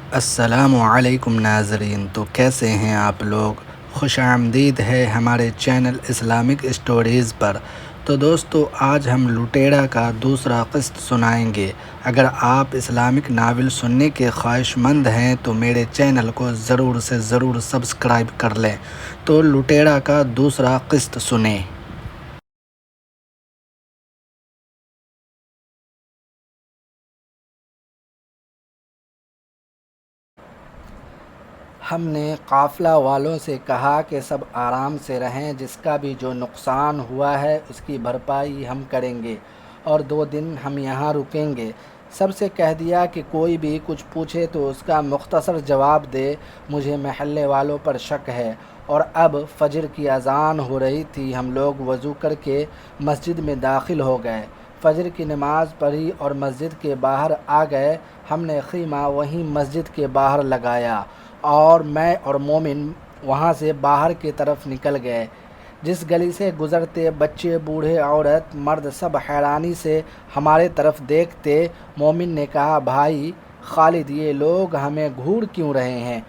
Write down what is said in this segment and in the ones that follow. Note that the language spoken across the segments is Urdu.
السلام علیکم ناظرین، تو کیسے ہیں آپ لوگ؟ خوش آمدید ہے ہمارے چینل اسلامک اسٹوریز پر۔ تو دوستو، آج ہم لٹیرا کا دوسرا قسط سنائیں گے۔ اگر آپ اسلامک ناول سننے کے خواہش مند ہیں تو میرے چینل کو ضرور سے ضرور سبسکرائب کر لیں۔ تو لٹیرا کا دوسرا قسط سنیں۔ ہم نے قافلہ والوں سے کہا کہ سب آرام سے رہیں، جس کا بھی جو نقصان ہوا ہے اس کی بھرپائی ہم کریں گے اور 2 دن ہم یہاں رکیں گے۔ سب سے کہہ دیا کہ کوئی بھی کچھ پوچھے تو اس کا مختصر جواب دے۔ مجھے محلے والوں پر شک ہے۔ اور اب فجر کی اذان ہو رہی تھی۔ ہم لوگ وضو کر کے مسجد میں داخل ہو گئے، فجر کی نماز پڑھی اور مسجد کے باہر آ گئے۔ ہم نے خیمہ وہیں مسجد کے باہر لگایا اور میں اور مومن وہاں سے باہر کی طرف نکل گئے۔ جس گلی سے گزرتے بچے، بوڑھے، عورت، مرد سب حیرانی سے ہمارے طرف دیکھتے۔ مومن نے کہا، بھائی خالد، یہ لوگ ہمیں گھور کیوں رہے ہیں؟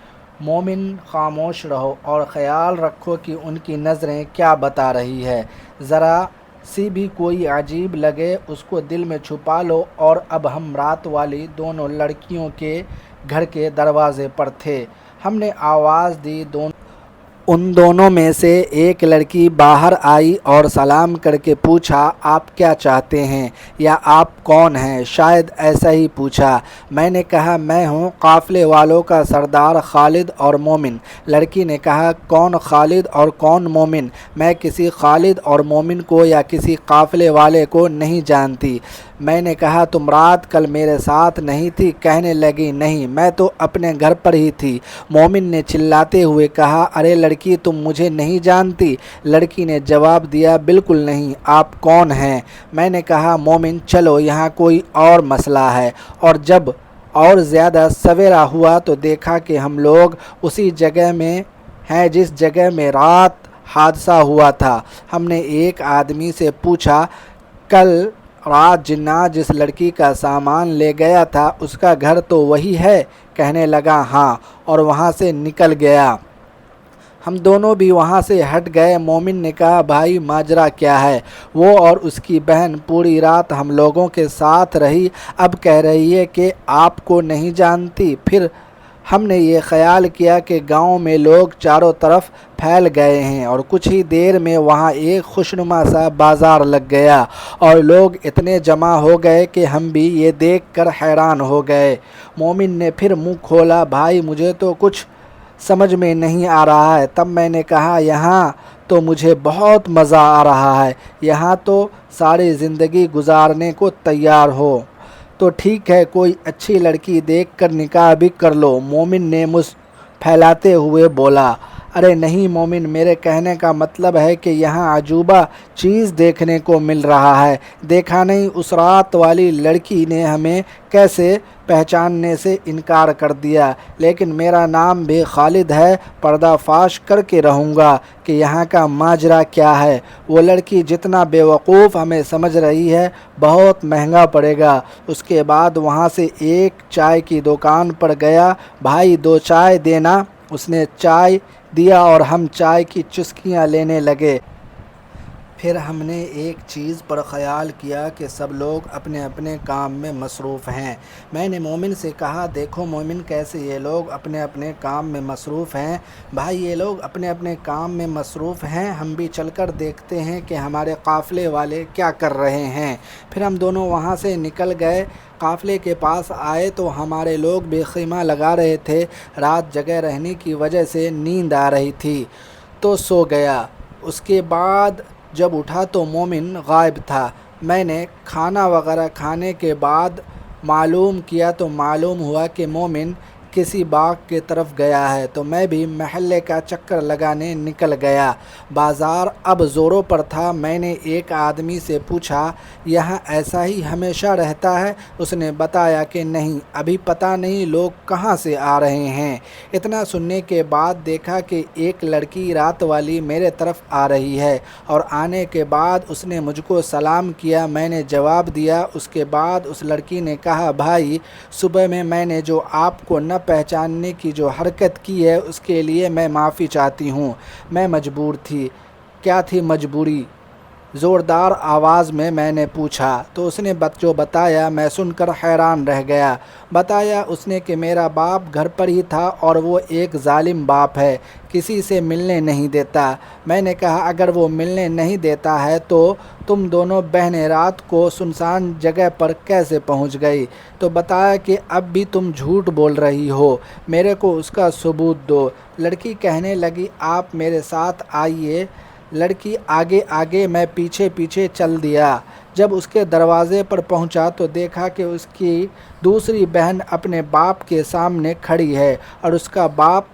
مومن، خاموش رہو اور خیال رکھو کہ ان کی نظریں کیا بتا رہی ہے۔ ذرا سی بھی کوئی عجیب لگے اس کو دل میں چھپا لو۔ اور اب ہم رات والی دونوں لڑکیوں کے گھر کے دروازے پر تھے۔ ہم نے آواز دی، ان دونوں میں سے ایک لڑکی باہر آئی اور سلام کر کے پوچھا، آپ کیا چاہتے ہیں یا آپ کون ہیں؟ شاید ایسا ہی پوچھا۔ میں نے کہا، میں ہوں قافلے والوں کا سردار خالد اور مومن۔ لڑکی نے کہا، کون خالد اور کون مومن؟ میں کسی خالد اور مومن کو یا کسی قافلے والے کو نہیں جانتی۔ میں نے کہا، تم رات کل میرے ساتھ نہیں تھی؟ کہنے لگی، نہیں، میں تو اپنے گھر پر ہی تھی۔ مومن نے چلاتے ہوئے کہا، ارے لڑکی، تم مجھے نہیں جانتی؟ لڑکی نے جواب دیا، بالکل نہیں، آپ کون ہیں؟ میں نے کہا، مومن، چلو یہاں کوئی اور مسئلہ ہے۔ اور جب اور زیادہ سویرا ہوا تو دیکھا کہ ہم لوگ اسی جگہ میں ہیں جس جگہ میں رات حادثہ ہوا تھا۔ ہم نے ایک آدمی سے پوچھا، کل رات جنات جس لڑکی کا سامان لے گیا تھا اس کا گھر تو وہی ہے؟ کہنے لگا، ہاں، اور وہاں سے نکل گیا۔ ہم دونوں بھی وہاں سے ہٹ گئے۔ مومن نے کہا، بھائی ماجرا کیا ہے؟ وہ اور اس کی بہن پوری رات ہم لوگوں کے ساتھ رہی، اب کہہ رہی ہے کہ آپ کو نہیں جانتی۔ پھر ہم نے یہ خیال کیا کہ گاؤں میں لوگ چاروں طرف پھیل گئے ہیں اور کچھ ہی دیر میں وہاں ایک خوشنما سا بازار لگ گیا اور لوگ اتنے جمع ہو گئے کہ ہم بھی یہ دیکھ کر حیران ہو گئے۔ مومن نے پھر منہ کھولا، بھائی مجھے تو کچھ سمجھ میں نہیں آ رہا ہے۔ تب میں نے کہا، یہاں تو مجھے بہت مزہ آ رہا ہے، یہاں تو ساری زندگی گزارنے کو تیار ہو۔ تو ٹھیک ہے، کوئی اچھی لڑکی دیکھ کر نکاح بھی کر لو۔ مومن نے منہ پھیلاتے ہوئے بولا، ارے نہیں مومن، میرے کہنے کا مطلب ہے کہ یہاں عجوبہ چیز دیکھنے کو مل رہا ہے۔ دیکھا نہیں اس رات والی لڑکی نے ہمیں کیسے پہچاننے سے انکار کر دیا؟ لیکن میرا نام بھی خالد ہے، پردہ فاش کر کے رہوں گا کہ یہاں کا ماجرا کیا ہے۔ وہ لڑکی جتنا بیوقوف ہمیں سمجھ رہی ہے بہت مہنگا پڑے گا۔ اس کے بعد وہاں سے ایک چائے کی دکان پر گیا، بھائی 2 چائے دینا۔ اس نے چائے دیا اور ہم چائے کی چسکیاں لینے لگے۔ پھر ہم نے ایک چیز پر خیال کیا کہ سب لوگ اپنے اپنے کام میں مصروف ہیں۔ میں نے مومن سے کہا، دیکھو مومن، کیسے یہ لوگ اپنے اپنے کام میں مصروف ہیں؟ بھائی یہ لوگ اپنے اپنے کام میں مصروف ہیں، ہم بھی چل کر دیکھتے ہیں کہ ہمارے قافلے والے کیا کر رہے ہیں۔ پھر ہم دونوں وہاں سے نکل گئے۔ قافلے کے پاس آئے تو ہمارے لوگ بھی خیمہ لگا رہے تھے۔ رات جگہ رہنے کی وجہ سے نیند آ رہی تھی تو سو گیا۔ اس کے بعد جب اٹھا تو مومن غائب تھا۔ میں نے کھانا وغیرہ کھانے کے بعد معلوم کیا تو معلوم ہوا کہ مومن کسی باغ کی طرف گیا ہے، تو میں بھی محلے کا چکر لگانے نکل گیا۔ بازار اب زوروں پر تھا۔ میں نے ایک آدمی سے پوچھا، یہاں ایسا ہی ہمیشہ رہتا ہے؟ اس نے بتایا کہ نہیں، ابھی پتہ نہیں لوگ کہاں سے آ رہے ہیں۔ اتنا سننے کے بعد دیکھا کہ ایک لڑکی رات والی میرے طرف آ رہی ہے اور آنے کے بعد اس نے مجھ کو سلام کیا، میں نے جواب دیا۔ اس کے بعد اس لڑکی نے کہا، بھائی صبح میں نے جو آپ کو نہ نہ پہچاننے کی جو حرکت کی ہے اس کے لیے میں معافی چاہتی ہوں۔ میں مجبور تھی۔ کیا تھی مجبوری؟ زوردار آواز میں نے پوچھا تو اس نے جو بتایا میں سن کر حیران رہ گیا۔ بتایا اس نے کہ میرا باپ گھر پر ہی تھا اور وہ ایک ظالم باپ ہے، کسی سے ملنے نہیں دیتا۔ میں نے کہا اگر وہ ملنے نہیں دیتا ہے تو تم دونوں بہنیں رات کو سنسان جگہ پر کیسے پہنچ گئی؟ تو بتایا کہ اب بھی تم جھوٹ بول رہی ہو، میرے کو اس کا ثبوت دو۔ لڑکی کہنے لگی آپ میرے ساتھ آئیے۔ لڑکی آگے آگے، میں پیچھے پیچھے چل دیا۔ جب اس کے دروازے پر پہنچا تو دیکھا کہ اس کی دوسری بہن اپنے باپ کے سامنے کھڑی ہے اور اس کا باپ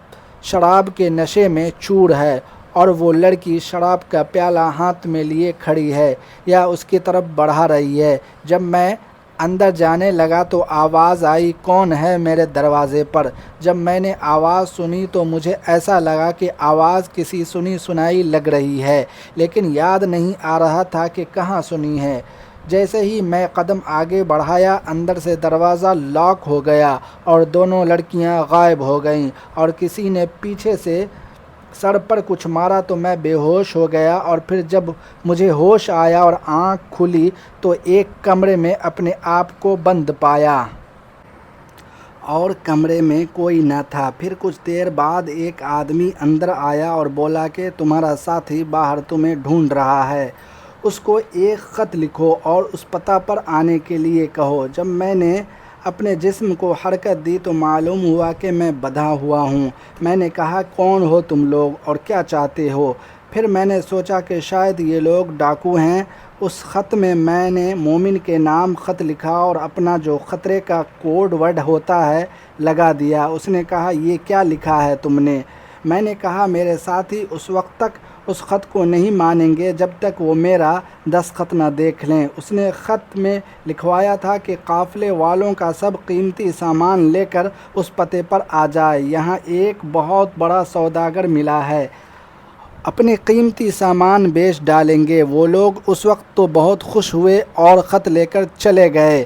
شراب کے نشے میں چور ہے، اور وہ لڑکی شراب کا پیالہ ہاتھ میں لیے کھڑی ہے یا اس کی طرف بڑھا رہی ہے۔ جب میں اندر جانے لگا تو آواز آئی کون ہے میرے دروازے پر؟ جب میں نے آواز سنی تو مجھے ایسا لگا کہ آواز کسی سنی سنائی لگ رہی ہے، لیکن یاد نہیں آ رہا تھا کہ کہاں سنی ہے۔ جیسے ہی میں قدم آگے بڑھایا اندر سے دروازہ لاک ہو گیا اور دونوں لڑکیاں غائب ہو گئیں، اور کسی نے پیچھے سے سر پر کچھ مارا تو میں بے ہوش ہو گیا، اور پھر جب مجھے ہوش آیا اور آنکھ کھلی تو ایک کمرے میں اپنے آپ کو بند پایا اور کمرے میں کوئی نہ تھا۔ پھر کچھ دیر بعد ایک آدمی اندر آیا اور بولا کہ تمہارا ساتھی باہر تمہیں ڈھونڈ رہا ہے، اس کو ایک خط لکھو اور اس پتہ پر آنے کے لیے کہو۔ جب میں نے اپنے جسم کو حرکت دی تو معلوم ہوا کہ میں بدھا ہوا ہوں۔ میں نے کہا کون ہو تم لوگ اور کیا چاہتے ہو؟ پھر میں نے سوچا کہ شاید یہ لوگ ڈاکو ہیں۔ اس خط میں نے مومن کے نام خط لکھا اور اپنا جو خطرے کا کوڈ ورڈ ہوتا ہے لگا دیا۔ اس نے کہا یہ کیا لکھا ہے تم نے؟ میں نے کہا میرے ساتھی اس وقت تک اس خط کو نہیں مانیں گے جب تک وہ میرا دستخط نہ دیکھ لیں۔ اس نے خط میں لکھوایا تھا کہ قافلے والوں کا سب قیمتی سامان لے کر اس پتے پر آ جائے، یہاں ایک بہت بڑا سوداگر ملا ہے، اپنے قیمتی سامان بیچ ڈالیں گے۔ وہ لوگ اس وقت تو بہت خوش ہوئے اور خط لے کر چلے گئے۔